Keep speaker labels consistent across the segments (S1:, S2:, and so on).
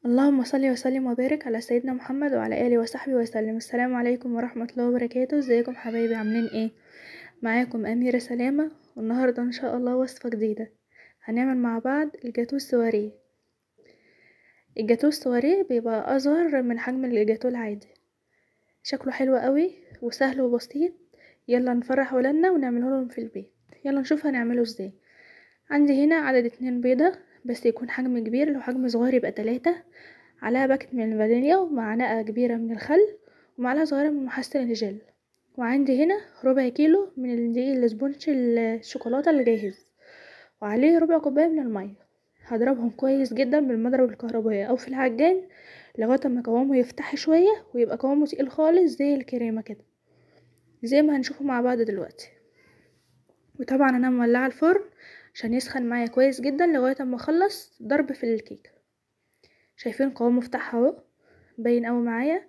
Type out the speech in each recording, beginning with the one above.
S1: اللهم صل وسلم وبارك على سيدنا محمد وعلى اله وصحبه وسلم. السلام عليكم ورحمه الله وبركاته. ازيكم حبايبي؟ عاملين ايه؟ معاكم اميره سلامه، والنهارده ان شاء الله وصفه جديده. هنعمل مع بعض الجاتو السواريه. الجاتو السواريه بيبقى اصغر من حجم الجاتو العادي، شكله حلو قوي وسهل وبسيط. يلا نفرح ولادنا ونعمله لهم في البيت. يلا نشوف هنعمله ازاي. عندي هنا عدد 2 بيضة، بس يكون حجم كبير. لو حجم صغير يبقى 3. عليها باكت من الفانيليا، ومعلقة كبيرة من الخل، ومعلقة صغيرة من محسن الجل. وعندي هنا ربع كيلو من الدقيق الاسبونج الشوكولاتة الجاهز، وعليه ربع كوباية من المية. هضربهم كويس جدا بالمضرب الكهربائي او في العجان لغاية ما قوامه يفتح شوية ويبقى قوامه تقيل خالص زي الكريمة كده، زي ما هنشوفه مع بعض دلوقتي. وطبعا انا مولعه الفرن عشان يسخن معايا كويس جدا لغايه اما اخلص ضرب في الكيكه. شايفين قوامه فتح اهو، باين قوي معايا.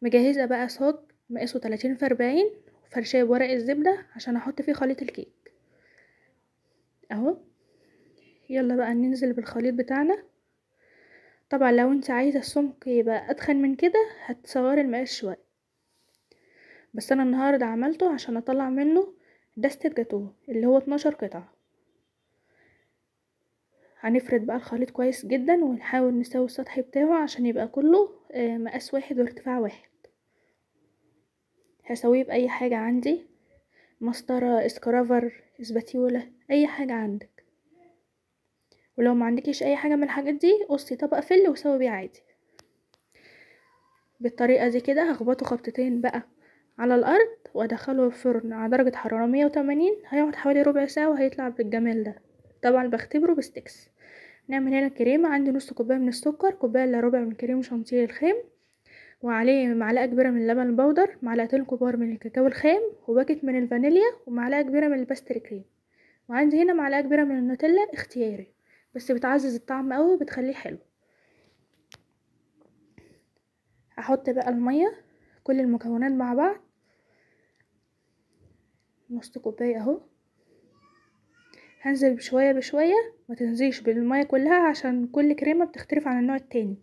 S1: مجهزه بقى صاج مقاسه 30 في 40، وفرشاه بورق الزبده عشان احط فيه خليط الكيك اهو. يلا بقى ننزل بالخليط بتاعنا. طبعا لو انت عايزه السمك يبقى اتخن من كده هتصغري المقاس شويه، بس انا النهارده عملته عشان اطلع منه دستة جاتوه اللي هو 12 قطعه. هنفرد بقى الخليط كويس جدا ونحاول نسوي السطح بتاعه عشان يبقى كله مقاس واحد وارتفاع واحد. هسويه بأي حاجة عندي، مسطرة، اسكرافر، اسباتيولا، اي حاجة عندك. ولو ما عندكيش اي حاجة من الحاجات دي قصي طبق فل وسوي بيه عادي. بالطريقة دي كده هخبطه خبطتين بقى على الارض وادخله الفرن على درجة حرارة 180. هيقعد حوالي ربع ساعة وهيطلع بالجمال ده. طبعا بختبره بستكس. نعمل هنا كريمة. عندي نص كوباية من السكر، كوباية الا ربع من كريم شانتيه الخام، وعليه معلقة كبيرة من اللبن البودر، معلقتين كبار من الكاكاو الخام، وباكت من الفانيليا، ومعلقة كبيرة من الباستري كريم. وعندي هنا معلقة كبيرة من النوتيلا اختياري، بس بتعزز الطعم قوي وبتخليه حلو. هحط بقى المية، كل المكونات مع بعض، نص كوباية اهو. هنزل بشوية بشوية، ما تنزليش بالمية كلها عشان كل كريمة بتختلف عن النوع التاني،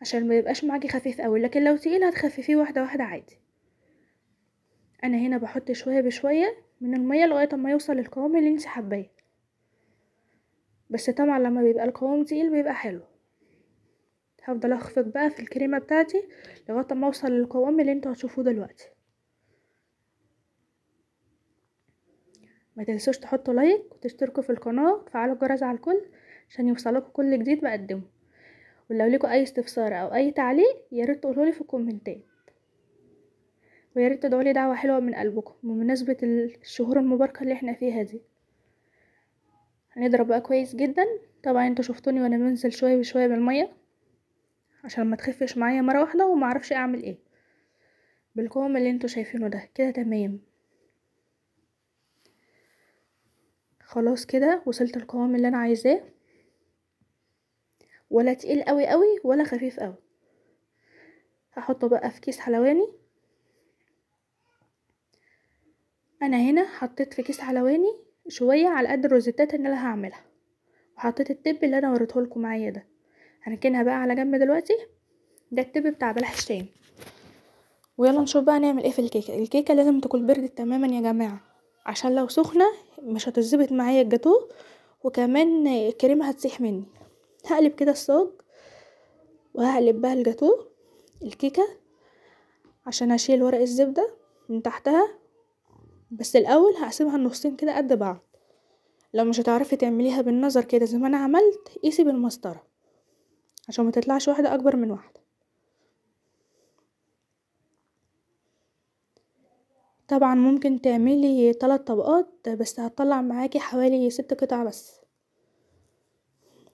S1: عشان ما يبقاش معاكي خفيف قوي، لكن لو تقيل هتخففيه واحدة واحدة عادي. انا هنا بحط شوية بشوية من المية لغاية ما يوصل للقوام اللي انت حباه، بس طبعا لما بيبقى القوام تقيل بيبقى حلو. هفضل اخفق بقى في الكريمه بتاعتي لغايه ما اوصل للقوام اللي انتوا هتشوفوه دلوقتي. ما تنسوش تحطوا لايك وتشتركوا في القناه وتفعلوا الجرس على الكل عشان يوصلكوا كل جديد بقدمه. ولو ليكوا اي استفسار او اي تعليق يا ريت تقولولي في الكومنتات، ويا ريت تدعولي دعوه حلوه من قلبكم بمناسبه الشهور المباركه اللي احنا فيها دي. هنضرب بقى كويس جدا. طبعا انتوا شفتوني وانا بنزل شويه بشويه بالميه عشان ما تخفش معايا مره واحده وما اعرفش اعمل ايه. بالقوام اللي انتوا شايفينه ده كده تمام. خلاص كده وصلت القوام اللي انا عايزاه، ولا تقيل قوي قوي ولا خفيف قوي. هحطه بقى في كيس حلواني. انا هنا حطيت في كيس حلواني شويه على قد الروزيتات اللي انا هعملها، وحطيت التب اللي انا وريته لكم معايا ده. هنركنها بقى على جنب دلوقتي. ده التب بتاع بلح الشام. ويلا نشوف بقى نعمل ايه في الكيكه. الكيكه لازم تكون بردت تماما يا جماعه، عشان لو سخنه مش هتظبط معايا الجاتوه، وكمان الكريمه هتسيح مني. هقلب كده الصاج وهقلب بقى الجاتوه الكيكه عشان اشيل ورق الزبدة من تحتها. بس الاول هقسمها النصين كده قد بعض. لو مش هتعرفي تعمليها بالنظر كده زي ما انا عملت قيسي بالمسطرة عشان ما تطلعش واحدة اكبر من واحدة. طبعا ممكن تعملي 3 طبقات بس هتطلع معاكي حوالي 6 قطع بس،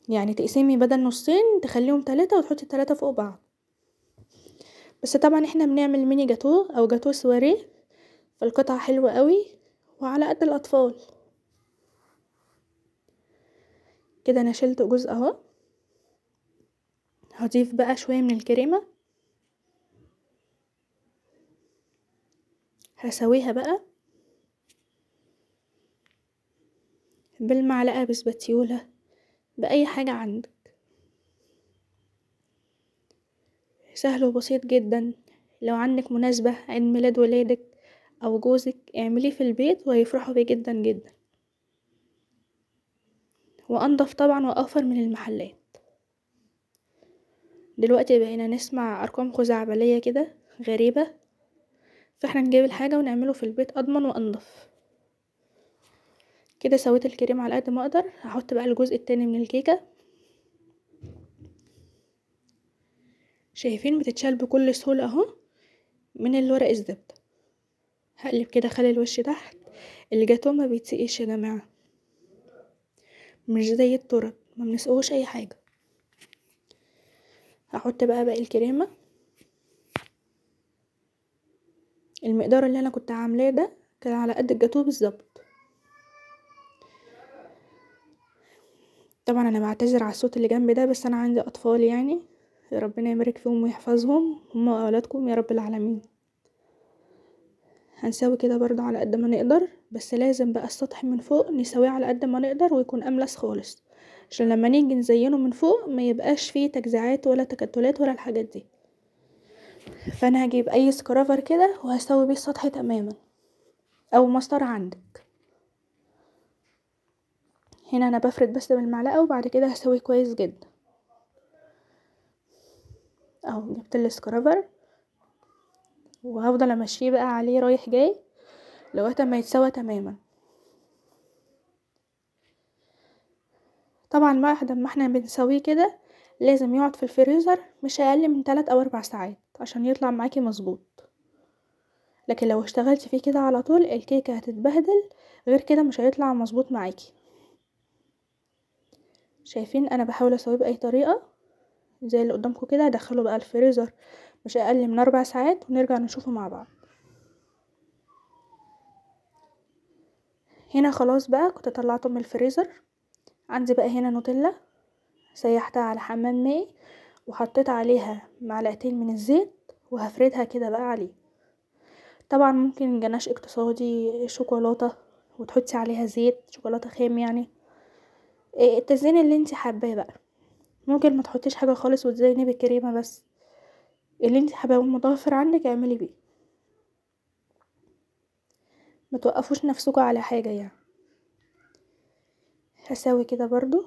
S1: يعني تقسمي بدل نصين تخليهم 3 وتحطي 3 فوق بعض. بس طبعا احنا بنعمل ميني جاتوه او جاتوه سواريه، فالقطعة حلوة قوي وعلى قد الاطفال. كده انا شلت جزء اهو. هضيف بقى شوية من الكريمة، هسويها بقى بالمعلقة بسباتيولا بأي حاجة عندك. سهل وبسيط جدا. لو عندك مناسبة عيد ميلاد ولادك او جوزك اعمليه في البيت وهيفرحوا بيه جدا جدا، وانضف طبعا واوفر من المحلات. دلوقتي بقينا نسمع ارقام خزعبلية كده غريبة، فاحنا نجيب الحاجة ونعمله في البيت اضمن وانضف. كده سويت الكريم على قد ما اقدر. هحط بقى الجزء التاني من الكيكة. شايفين بتتشال بكل سهولة اهو من الورق الزبدة. هقلب كده اخلي الوش تحت. الجاتوه ما بيتسقيش يا جماعة، مش زي التورت ما بنسقوش اي حاجة. هحط بقى باقي الكريمة. المقدار اللي انا كنت عاملاه ده كان على قد الجاتوه بالظبط. طبعا انا بعتذر على الصوت اللي جنبي ده، بس انا عندي اطفال يعني، ربنا يبارك فيهم ويحفظهم هم واولادكم يا رب العالمين. هنسوي كده برضو على قد ما نقدر، بس لازم بقى السطح من فوق نسويه على قد ما نقدر ويكون املس خالص، عشان لما نيجي نزينه من فوق ما يبقاش فيه تجزيعات ولا تكتلات ولا الحاجات دي. فانا هجيب اي سكرافر كده وهسوي بيه السطح تماما، او مسطرة عندك. هنا انا بفرد بس بالمعلقة وبعد كده هسوي كويس جدا. اهو جبت السكرافر وهفضل امشيه بقى عليه رايح جاي لغايه ما يتسوى تماما. طبعا بعد ما احنا بنسويه كده لازم يقعد في الفريزر مش اقل من 3 او 4 ساعات عشان يطلع معاكي مظبوط. لكن لو اشتغلتي فيه كده على طول الكيكه هتتبهدل، غير كده مش هيطلع مظبوط معاكي. شايفين انا بحاول اسويه باي طريقه زي اللي قدامكم كده. ادخله بقى الفريزر مش اقل من 4 ساعات ونرجع نشوفه مع بعض. هنا خلاص بقى كنت طلعته من الفريزر. عندي بقى هنا نوتيلا سيحتها على حمام مائي وحطيت عليها معلقتين من الزيت وهفردها كده بقى عليه. طبعا ممكن جناش اقتصادي، شوكولاتة وتحطي عليها زيت شوكولاتة خام يعني، التزيين اللي انت حباه بقى. ممكن ما تحطيش حاجه خالص وتزيني بالكريمه بس، اللي انت حباه متوفر عندك اعملي بيه. ما توقفوش نفسكوا على حاجه يعني. هسوي كده برضو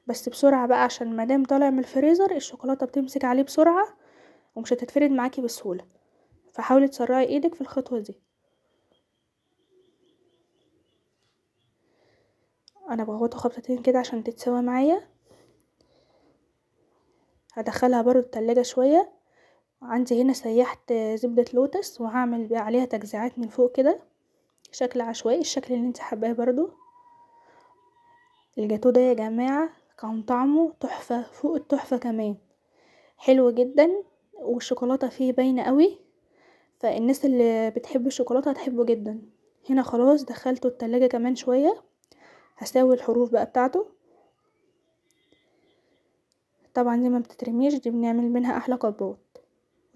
S1: بس بسرعه بقى، عشان مادام طالع من الفريزر الشوكولاته بتمسك عليه بسرعه ومش هتتفرد معاكي بسهوله، فحاولي تسرعي ايدك في الخطوه دي. انا بغطي خبطتين كده عشان تتسوى معايا. هدخلها برضو التلاجة شويه. عندي هنا سيحت زبدة لوتس وهعمل بقى عليها تجزيعات من فوق كده شكل عشوائي، الشكل اللي انت حباه برضو. الجاتو ده يا جماعة كان طعمه تحفة فوق التحفة كمان، حلو جدا والشوكولاتة فيه باينة قوي، فالناس اللي بتحب الشوكولاتة هتحبه جدا. هنا خلاص دخلته التلاجة كمان شوية. هساوي الحروف بقى بتاعته. طبعا دي ما بتترميش، دي بنعمل منها احلى كبات.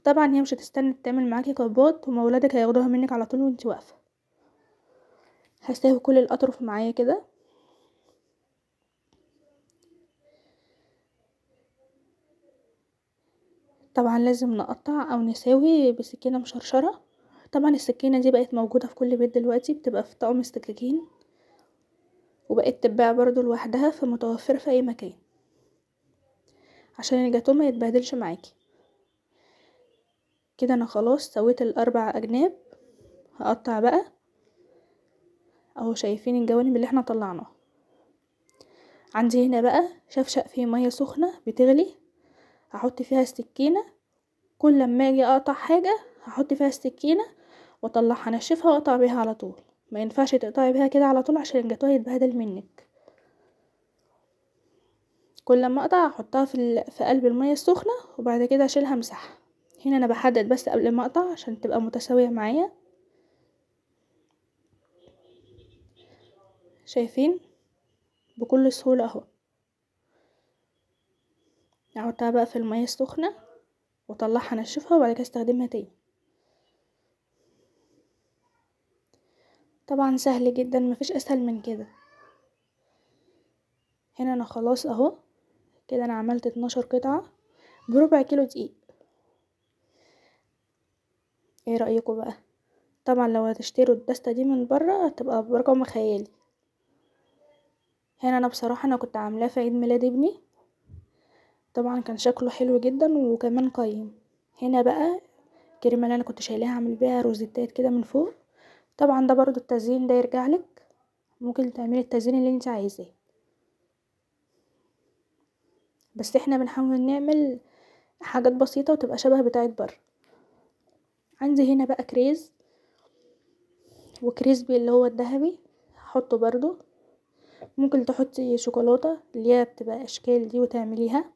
S1: طبعا هي مش هتستنى تعمل معاكي كبات، هما ولادك هياخدوها منك على طول وانتي واقفة. هساوي كل الاطراف معايا كده. طبعا لازم نقطع او نساوي بسكينة مشرشرة. طبعا السكينة دي بقت موجودة في كل بيت دلوقتي، بتبقى في طقم السكاكين وبقت تتباع برضو لوحدها، فمتوفرة في اي مكان عشان الجاتوه ما يتبهدلش معاكي. كده انا خلاص سويت الاربع اجناب. هقطع بقى اهو، شايفين الجوانب اللي احنا طلعناها. عندي هنا بقى شفشق فيه مية سخنة بتغلي، هحط فيها السكينة. كل لما اجي اقطع حاجة هحط فيها السكينة واطلعها انشفها واقطع بيها على طول. ما ينفعش تقطعي بيها كده على طول عشان الجاتوه يتبهدل منك. كل لما اقطع احطها في قلب المية السخنة وبعد كده اشيلها امسحها. هنا انا بحدد بس قبل ما اقطع عشان تبقى متساوية معايا. شايفين بكل سهولة اهو. احطها بقى في المية السخنة واطلعها انشفها وبعد كده استخدمها تاني. طبعا سهل جدا، مفيش اسهل من كده. هنا انا خلاص اهو. كده انا عملت 12 قطعة بربع كيلو دقيق. ايه رأيكم بقى؟ طبعا لو هتشتروا الدستة دي من بره هتبقى برقم خيالي. هنا انا بصراحة انا كنت عاملاه في عيد ميلاد ابني، طبعا كان شكله حلو جدا وكمان قيم. هنا بقى الكريمه اللي انا كنت شايلاها اعمل بيها روزيتات كده من فوق. طبعا ده برضو التزيين ده يرجعلك، ممكن تعملي التزيين اللي انت عايزاه، بس احنا بنحاول نعمل حاجات بسيطه وتبقى شبه بتاعه بره. عندي هنا بقى كريز وكريسبي اللي هو الذهبي، هحطه برضو. ممكن تحطي شوكولاته اللي هي بتبقى اشكال دي وتعمليها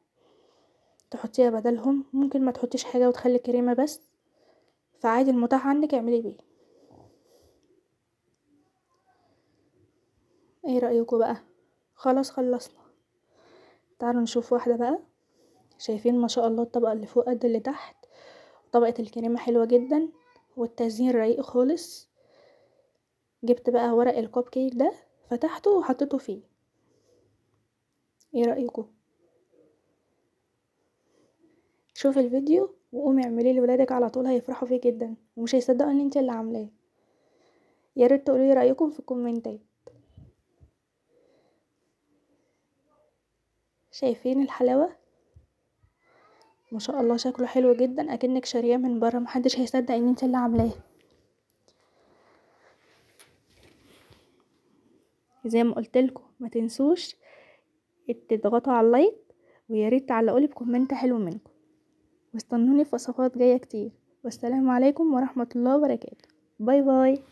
S1: تحطيها بدلهم، ممكن ما تحطيش حاجه وتخلي كريمه بس، فعادي المتاح عندك اعملي بيه. ايه رأيكم بقى؟ خلاص خلصنا. تعالوا نشوف واحدة بقى. شايفين ما شاء الله الطبقة اللي فوق قد اللي تحت، طبقة الكريمة حلوة جدا والتزيين رايق خالص. جبت بقى ورق الكوب كيك ده فتحته وحطيته فيه. ايه رأيكم؟ شوف الفيديو وقومي اعمليه لولادك على طول، هيفرحوا فيه جدا ومش هيصدقوا ان انت اللي عاملاه. يا ريت تقولوا لي رأيكم في الكومنتات. شايفين الحلاوة؟ ما شاء الله شكله حلو جدا اكنك شارياه من بره، محدش هيصدق ان انت اللي عاملاه. زي ما قلتلكوا ما تنسوش تضغطوا على اللايك، ويا ريت تعلقولي بكومنت حلو منكم، واستنوني في وصفات جايه كتير. والسلام عليكم ورحمه الله وبركاته. باي باي.